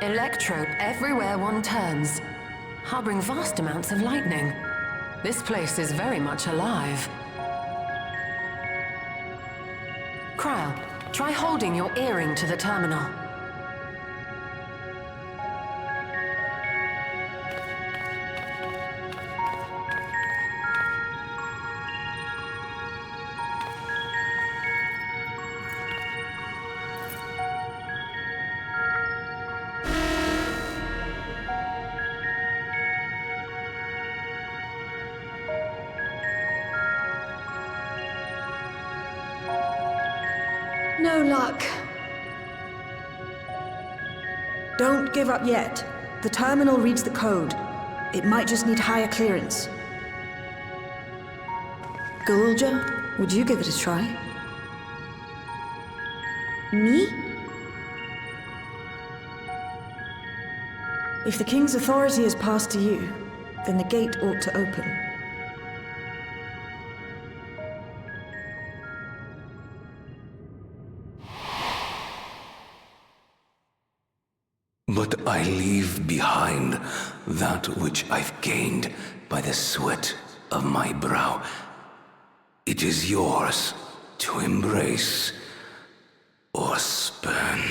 Electrope everywhere one turns, harboring vast amounts of lightning. This place is very much alive. Krile, try holding your earring to the terminal. No luck. Don't give up yet. The terminal reads the code. It might just need higher clearance. Ul'dah, would you give it a try? Me? If the King's authority is passed to you, then the gate ought to open. But I leave behind that which I've gained by the sweat of my brow. It is yours to embrace or spurn.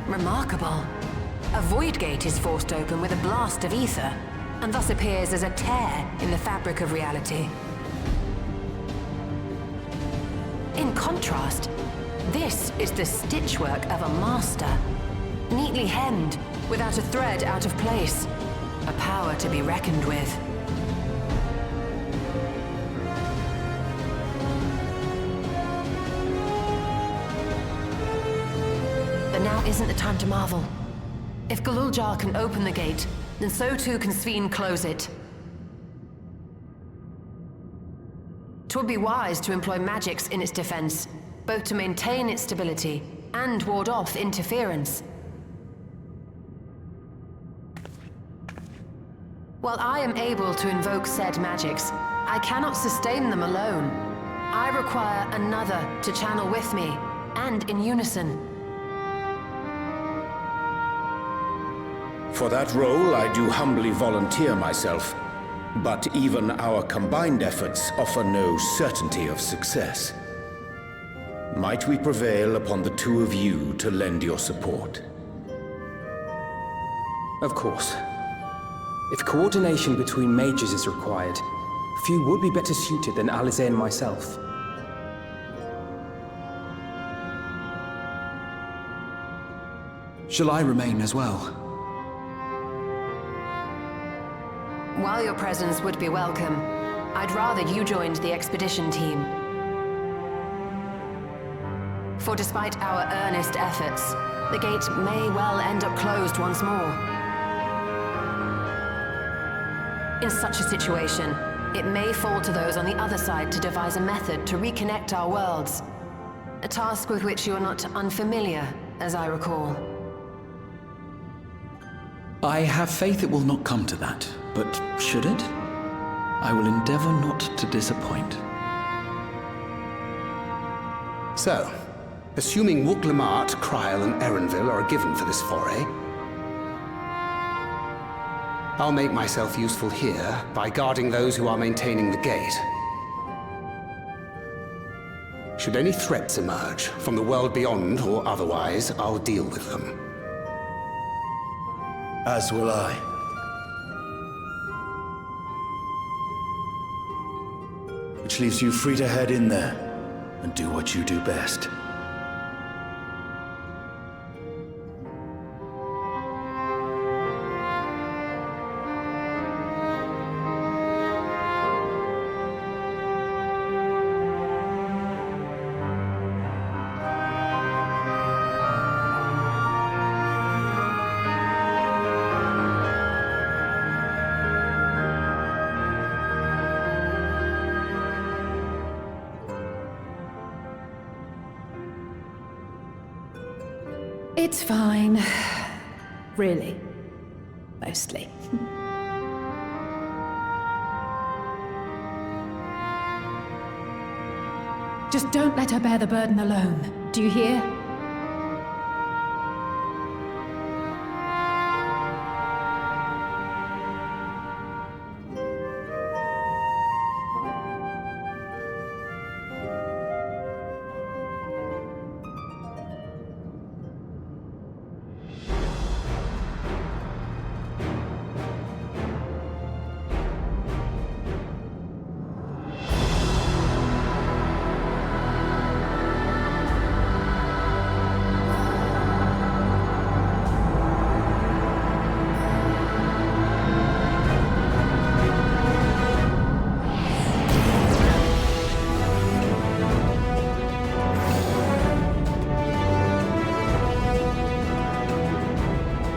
Remarkable. A void gate is forced open with a blast of ether, and thus appears as a tear in the fabric of reality. In contrast, this is the stitchwork of a master. Neatly hemmed, without a thread out of place. A power to be reckoned with. But now isn't the time to marvel. If Ul'dah can open the gate, then so too can Sphene close it. 'Twould be wise to employ magics in its defense, both to maintain its stability and ward off interference. While I am able to invoke said magics, I cannot sustain them alone. I require another to channel with me, and in unison. For that role, I do humbly volunteer myself. But even our combined efforts offer no certainty of success. Might we prevail upon the two of you to lend your support? Of course. If coordination between mages is required, few would be better suited than Alisaie and myself. Shall I remain as well? While your presence would be welcome, I'd rather you joined the expedition team. For despite our earnest efforts, the gate may well end up closed once more. In such a situation, it may fall to those on the other side to devise a method to reconnect our worlds. A task with which you are not unfamiliar, as I recall. I have faith it will not come to that, but should it? I will endeavor not to disappoint. So, assuming Wuk-Lamart, Kryl, and Erenville are given for this foray, I'll make myself useful here by guarding those who are maintaining the gate. Should any threats emerge, from the world beyond or otherwise, I'll deal with them. As will I. Which leaves you free to head in there and do what you do best. It's fine. Really. Mostly. Just don't let her bear the burden alone. Do you hear?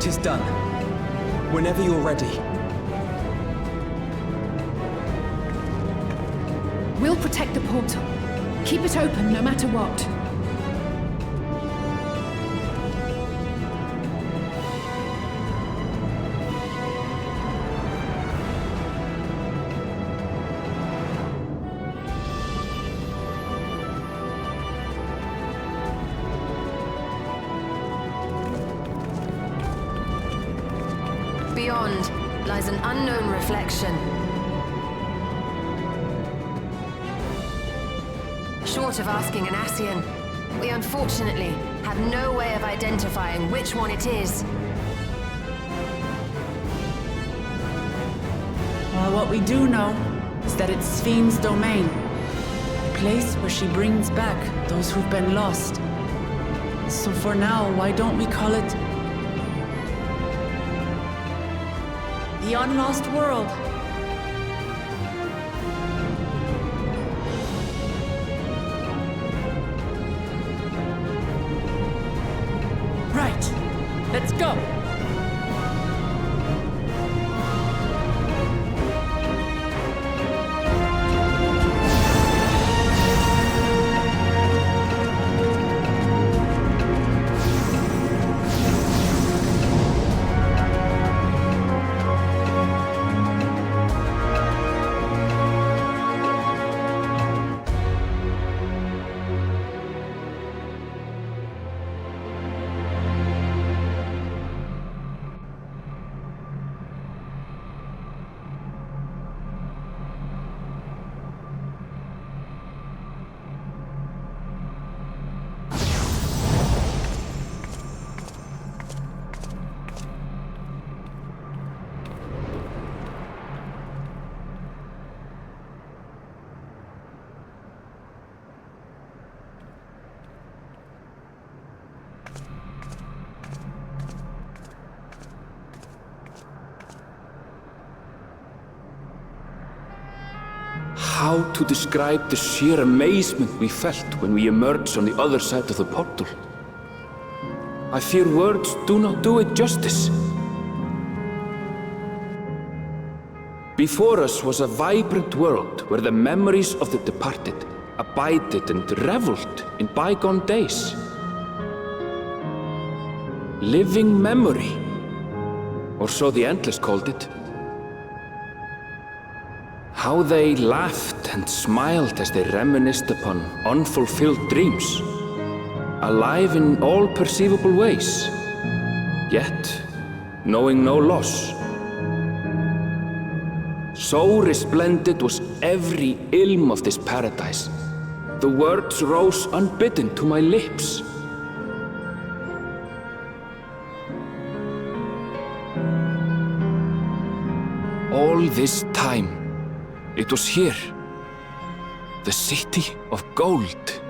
Tis done. Whenever you're ready. We'll protect the portal. Keep it open no matter what. Beyond lies an unknown reflection. Short of asking an Ascian, we unfortunately have no way of identifying which one it is. Well, what we do know is that it's Sphne's domain. A place where she brings back those who've been lost. So for now, why don't we call it the Unlost World? Right. Let's go. how to describe the sheer amazement we felt when we emerged on the other side of the portal. I fear words do not do it justice. Before us was a vibrant world where the memories of the departed abided and reveled in bygone days. Living memory, or so the Endless called it. How they laughed and smiled as they reminisced upon unfulfilled dreams, alive in all perceivable ways, yet knowing no loss. So resplendent was every ilm of this paradise. The words rose unbidden to my lips. All this time, it was here, the city of gold.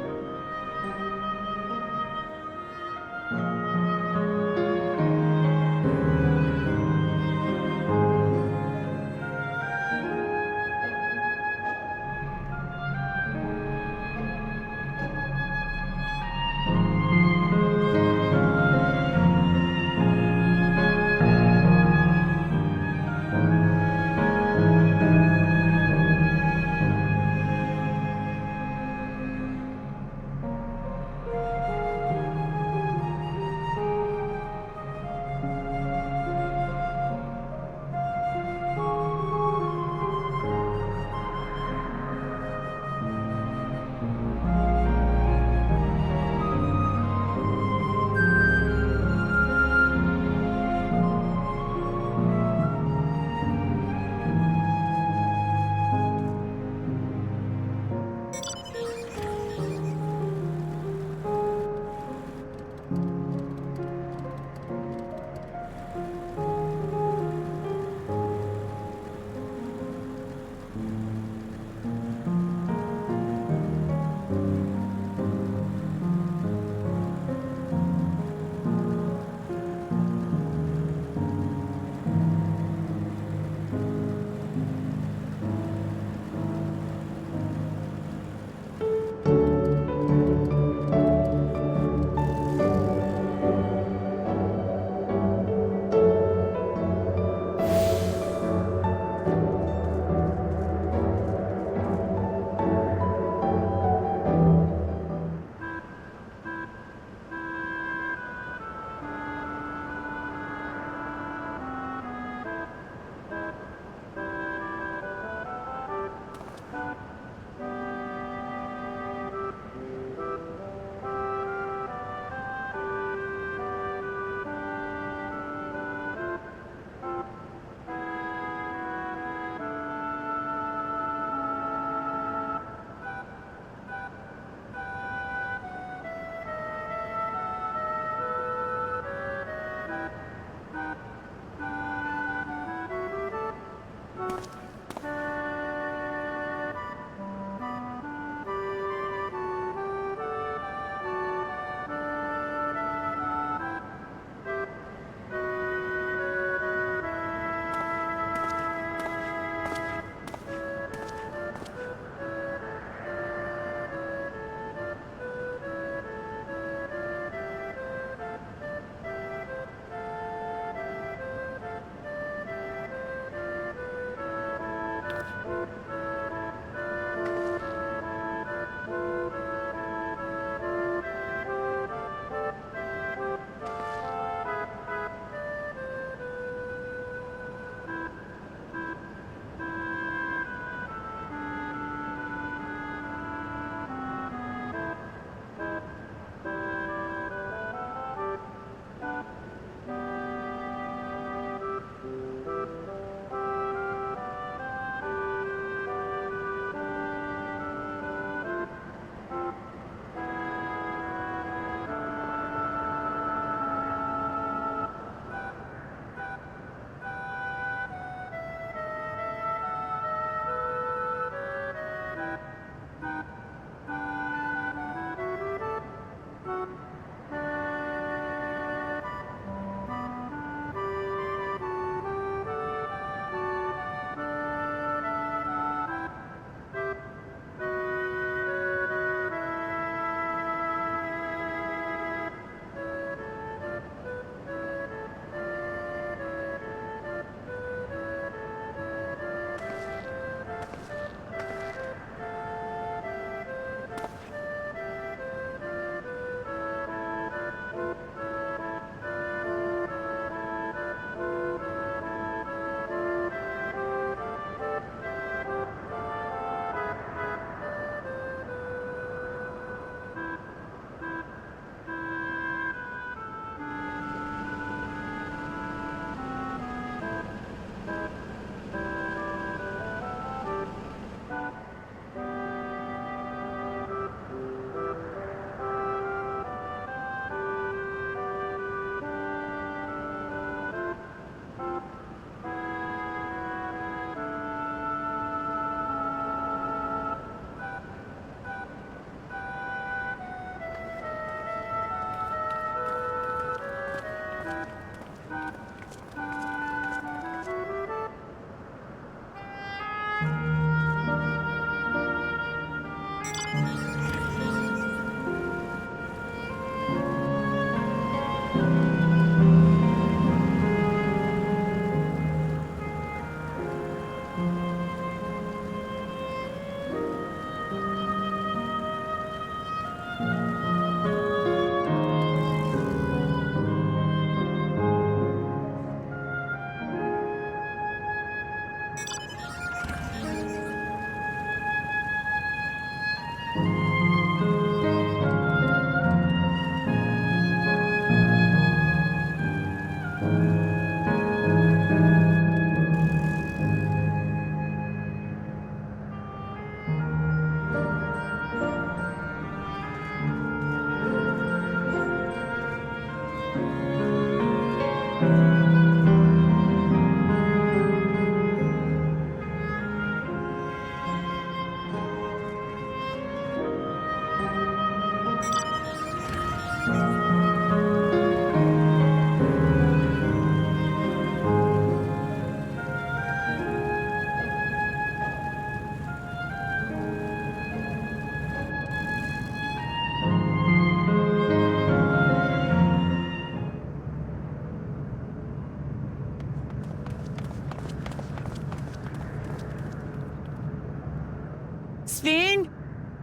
Sphene?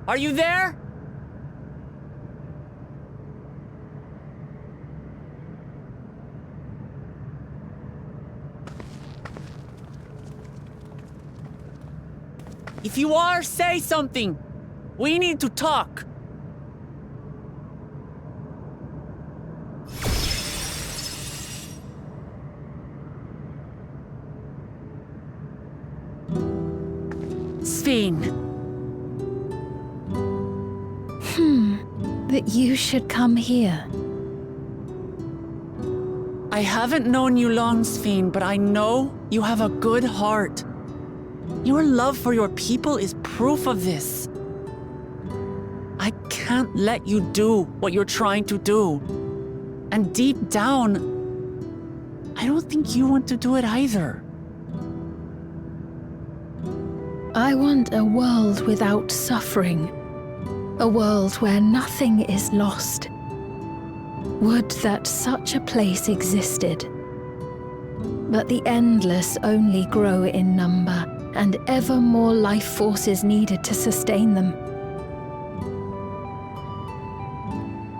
Are you there? If you are, say something. We need to talk. Sphene. That you should come here. I haven't known you long, Sphene, but I know you have a good heart. Your love for your people is proof of this. I can't let you do what you're trying to do. And deep down, I don't think you want to do it either. I want a world without suffering. A world where nothing is lost. Would that such a place existed. But the endless only grow in number, and ever more life forces needed to sustain them.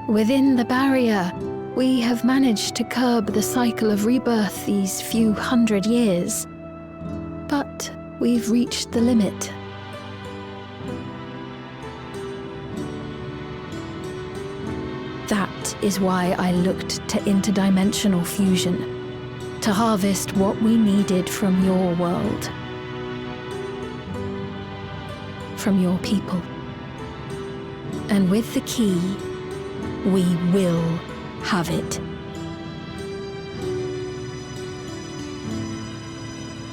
Within the barrier, we have managed to curb the cycle of rebirth these few hundred years. But we've reached the limit. That is why I looked to interdimensional fusion, to harvest what we needed from your world, from your people. And with the key, we will have it.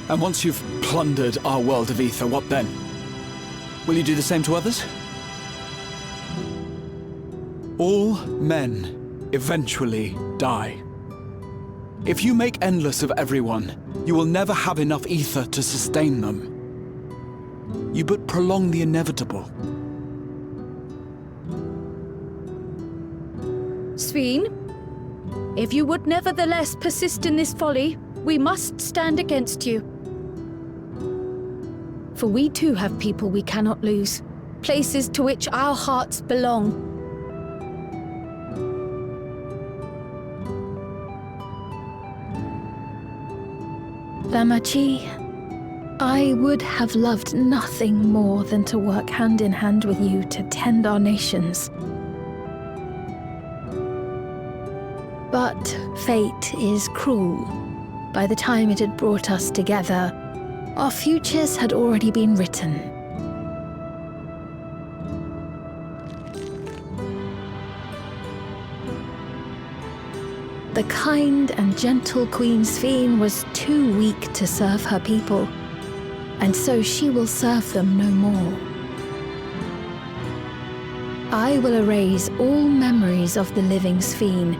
And once you've plundered our world of ether, what then? Will you do the same to others? All men eventually die. If you make endless of everyone, you will never have enough ether to sustain them. You but prolong the inevitable. Sphene, if you would nevertheless persist in this folly, we must stand against you. For we too have people we cannot lose, places to which our hearts belong. Lamachi, I would have loved nothing more than to work hand in hand with you to tend our nations. But fate is cruel. By the time it had brought us together, our futures had already been written. The kind and gentle Queen Sphene was too weak to serve her people, and so she will serve them no more. I will erase all memories of the living Sphene,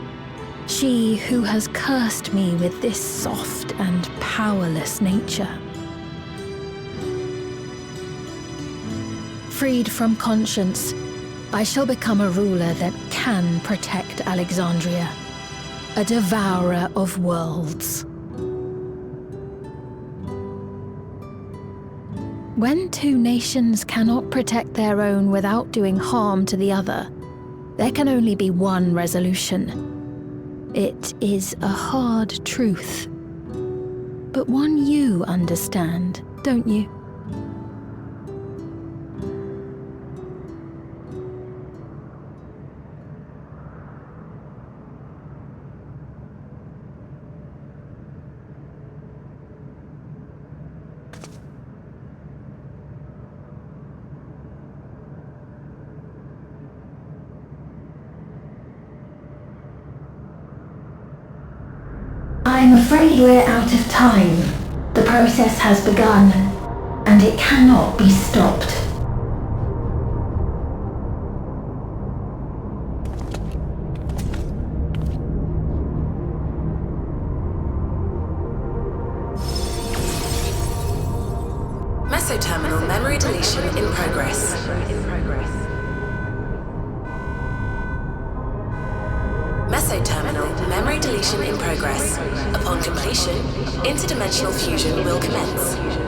she who has cursed me with this soft and powerless nature. Freed from conscience, I shall become a ruler that can protect Alexandria. A devourer of worlds. When two nations cannot protect their own without doing harm to the other, there can only be one resolution. It is a hard truth, but one you understand, don't you? I'm afraid we're out of time. The process has begun, and it cannot be stopped. Mesoterminal memory deletion in progress. Mesoterminal memory deletion in progress. Upon completion, interdimensional fusion will commence.